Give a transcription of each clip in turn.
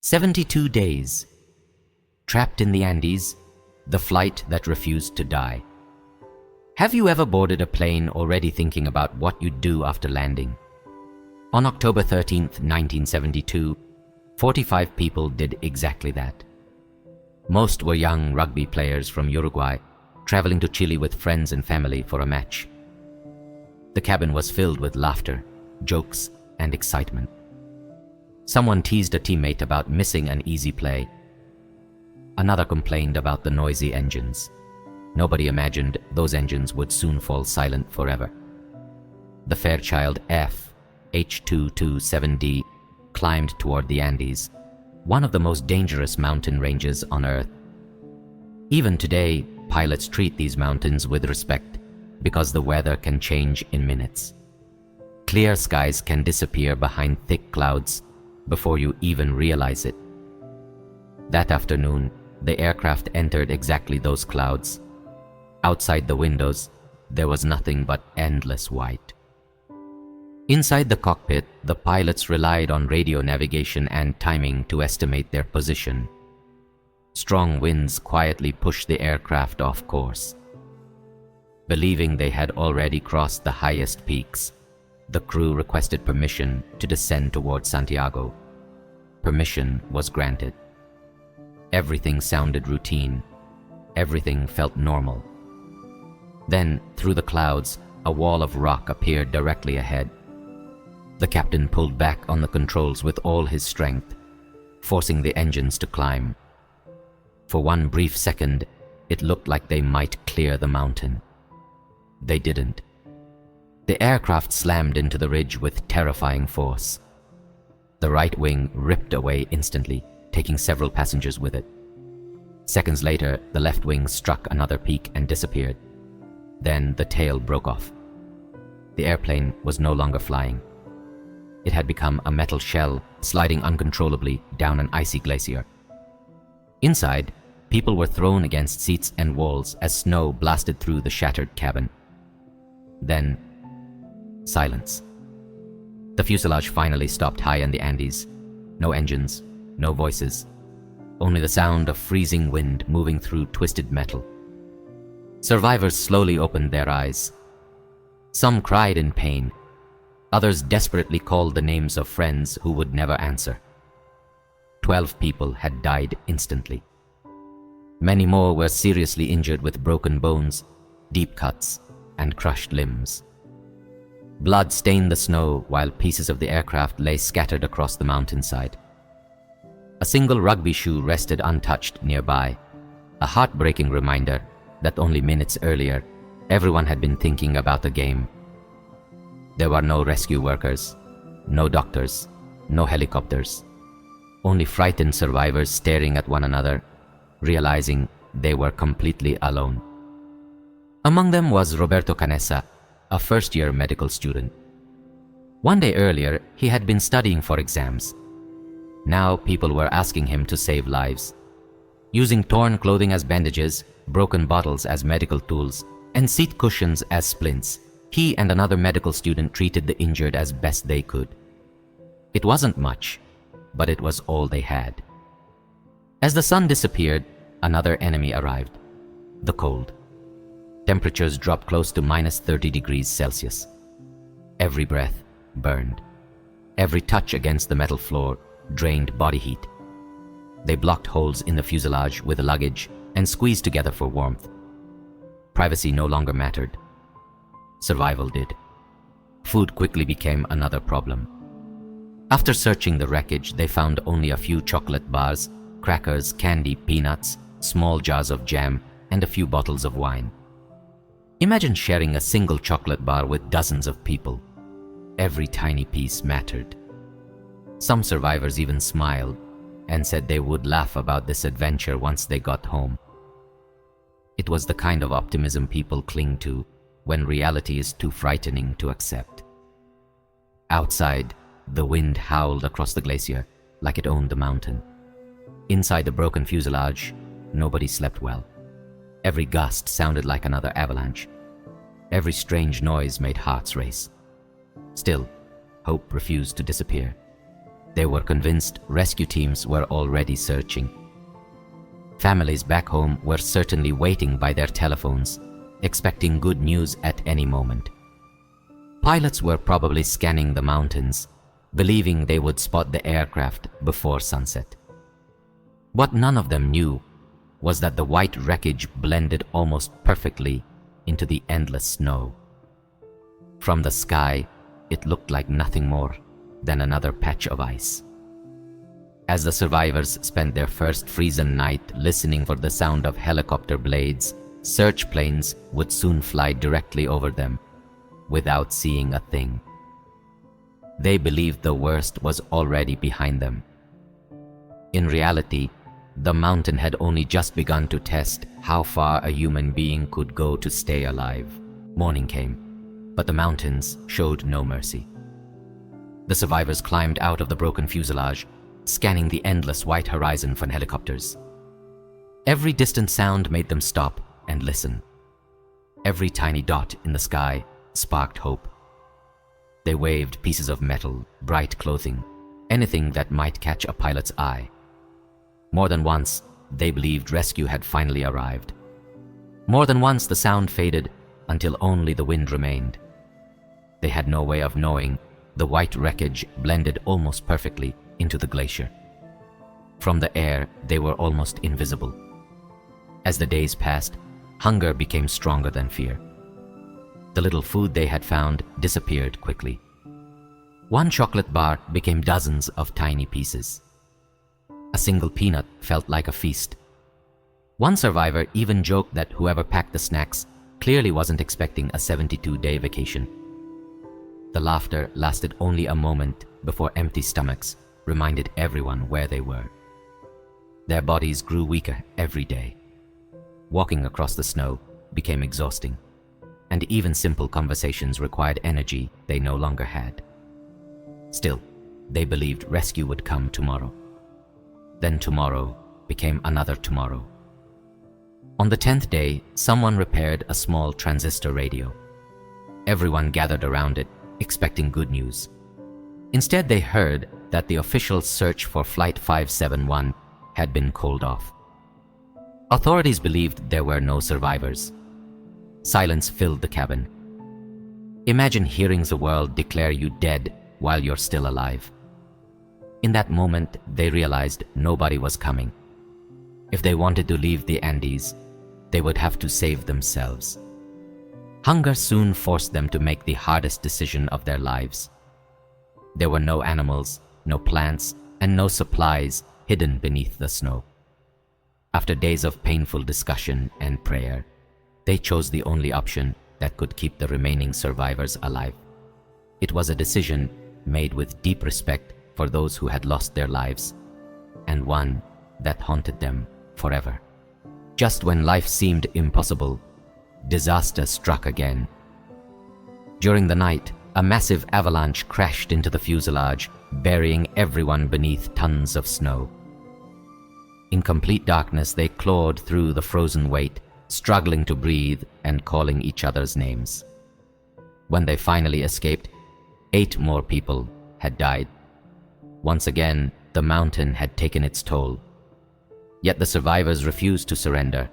72 days. Trapped in the Andes, the flight that refused to die. Have you ever boarded a plane already thinking about what you'd do after landing? On October 13th, 1972, 45 people did exactly that. Most were young rugby players from Uruguay, traveling to Chile with friends and family for a match. The cabin was filled with laughter, jokes, and excitement. Someone teased a teammate about missing an easy play. Another complained about the noisy engines. Nobody imagined those engines would soon fall silent forever. The Fairchild F H227D climbed toward the Andes, one of the most dangerous mountain ranges on Earth. Even today, pilots treat these mountains with respect because the weather can change in minutes. Clear skies can disappear behind thick clouds before you even realize it. That afternoon, the aircraft entered exactly those clouds. Outside the windows, there was nothing but endless white. Inside the cockpit, the pilots relied on radio navigation and timing to estimate their position. Strong winds quietly pushed the aircraft off course. Believing they had already crossed the highest peaks, the crew requested permission to descend toward Santiago. Permission was granted. Everything sounded routine. Everything felt normal. Then, through the clouds, a wall of rock appeared directly ahead. The captain pulled back on the controls with all his strength, forcing the engines to climb. For one brief second, it looked like they might clear the mountain. They didn't. The aircraft slammed into the ridge with terrifying force. The right wing ripped away instantly, taking several passengers with it. Seconds later, the left wing struck another peak and disappeared. Then the tail broke off. The airplane was no longer flying. It had become a metal shell sliding uncontrollably down an icy glacier. Inside, people were thrown against seats and walls as snow blasted through the shattered cabin. Then, silence. The fuselage finally stopped high in the Andes. No engines, no voices, only the sound of freezing wind moving through twisted metal. Survivors slowly opened their eyes. Some cried in pain. Others desperately called the names of friends who would never answer. 12 people had died instantly. Many more were seriously injured with broken bones, deep cuts, and crushed limbs. Blood stained the snow while pieces of the aircraft lay scattered across the mountainside. A single rugby shoe rested untouched nearby, a heartbreaking reminder that only minutes earlier, everyone had been thinking about the game. There were no rescue workers, no doctors, no helicopters, only frightened survivors staring at one another, realizing they were completely alone. Among them was Roberto Canessa, a first-year medical student. One day earlier, he had been studying for exams. Now people were asking him to save lives. Using torn clothing as bandages, broken bottles as medical tools, and seat cushions as splints, he and another medical student treated the injured as best they could. It wasn't much, but it was all they had. As the sun disappeared, another enemy arrived: the cold. Temperatures dropped close to -30 degrees Celsius. Every breath burned. Every touch against the metal floor drained body heat. They blocked holes in the fuselage with luggage and squeezed together for warmth. Privacy no longer mattered. Survival did. Food quickly became another problem. After searching the wreckage, they found only a few chocolate bars, crackers, candy, peanuts, small jars of jam, and a few bottles of wine. Imagine sharing a single chocolate bar with dozens of people. Every tiny piece mattered. Some survivors even smiled and said they would laugh about this adventure once they got home. It was the kind of optimism people cling to when reality is too frightening to accept. Outside, the wind howled across the glacier like it owned the mountain. Inside the broken fuselage, nobody slept well. Every gust sounded like another avalanche. Every strange noise made hearts race. Still, hope refused to disappear. They were convinced rescue teams were already searching. Families back home were certainly waiting by their telephones, expecting good news at any moment. Pilots were probably scanning the mountains, believing they would spot the aircraft before sunset. What none of them knew was that the white wreckage blended almost perfectly into the endless snow. From the sky, it looked like nothing more than another patch of ice. As the survivors spent their first frozen night listening for the sound of helicopter blades, search planes would soon fly directly over them without seeing a thing. They believed the worst was already behind them. In reality, the mountain had only just begun to test how far a human being could go to stay alive. Morning came, but the mountains showed no mercy. The survivors climbed out of the broken fuselage, scanning the endless white horizon for helicopters. Every distant sound made them stop and listen. Every tiny dot in the sky sparked hope. They waved pieces of metal, bright clothing, anything that might catch a pilot's eye. More than once, they believed rescue had finally arrived. More than once, the sound faded until only the wind remained. They had no way of knowing the white wreckage blended almost perfectly into the glacier. From the air, they were almost invisible. As the days passed, hunger became stronger than fear. The little food they had found disappeared quickly. One chocolate bar became dozens of tiny pieces. A single peanut felt like a feast. One survivor even joked that whoever packed the snacks clearly wasn't expecting a 72-day vacation. The laughter lasted only a moment before empty stomachs reminded everyone where they were. Their bodies grew weaker every day. Walking across the snow became exhausting, and even simple conversations required energy they no longer had. Still, they believed rescue would come tomorrow. Then tomorrow became another tomorrow. On the 10th day, someone repaired a small transistor radio. Everyone gathered around it, expecting good news. Instead, they heard that the official search for Flight 571 had been called off. Authorities believed there were no survivors. Silence filled the cabin. Imagine hearing the world declare you dead while you're still alive. In that moment, they realized nobody was coming. If they wanted to leave the Andes, they would have to save themselves. Hunger soon forced them to make the hardest decision of their lives. There were no animals, no plants, and no supplies hidden beneath the snow. After days of painful discussion and prayer, they chose the only option that could keep the remaining survivors alive. It was a decision made with deep respect for those who had lost their lives, and one that haunted them forever. Just when life seemed impossible, disaster struck again. During the night, a massive avalanche crashed into the fuselage, burying everyone beneath tons of snow. In complete darkness, they clawed through the frozen weight, struggling to breathe and calling each other's names. When they finally escaped, 8 more people had died. Once again, the mountain had taken its toll. Yet the survivors refused to surrender.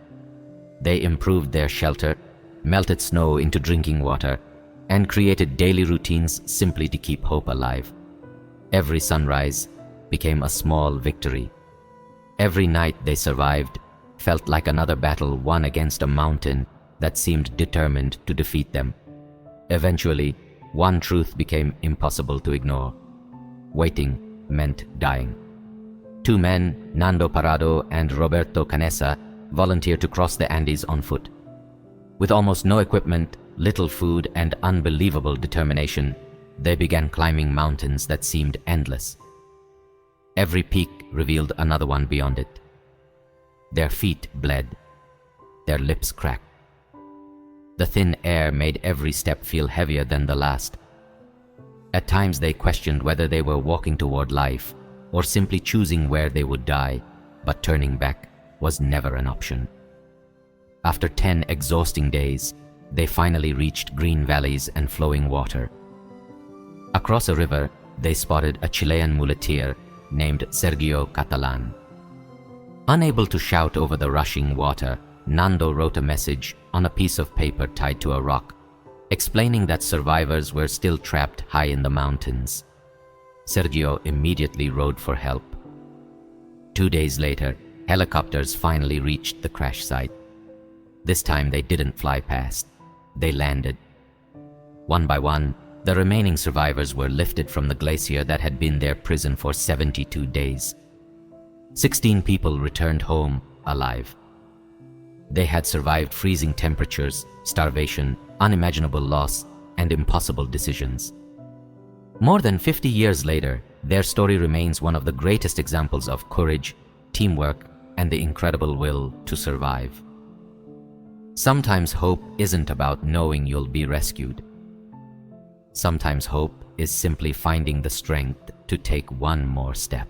They improved their shelter, melted snow into drinking water, and created daily routines simply to keep hope alive. Every sunrise became a small victory. Every night they survived felt like another battle won against a mountain that seemed determined to defeat them. Eventually, one truth became impossible to ignore. Waiting meant dying. 2 men, Nando Parrado and Roberto Canessa, volunteered to cross the Andes on foot. With almost no equipment, little food, and unbelievable determination, they began climbing mountains that seemed endless. Every peak revealed another one beyond it. Their feet bled. Their lips cracked. The thin air made every step feel heavier than the last. At times they questioned whether they were walking toward life or simply choosing where they would die, but turning back was never an option. After 10 exhausting days, they finally reached green valleys and flowing water. Across a river, they spotted a Chilean muleteer named Sergio Catalan. Unable to shout over the rushing water, Nando wrote a message on a piece of paper tied to a rock, explaining that survivors were still trapped high in the mountains. Sergio immediately rode for help. 2 days later, helicopters finally reached the crash site. This time they didn't fly past. They landed. One by one, the remaining survivors were lifted from the glacier that had been their prison for 72 days. 16 people returned home alive. They had survived freezing temperatures, starvation, unimaginable loss, and impossible decisions. More than 50 years later, their story remains one of the greatest examples of courage, teamwork, and the incredible will to survive. Sometimes hope isn't about knowing you'll be rescued. Sometimes hope is simply finding the strength to take one more step.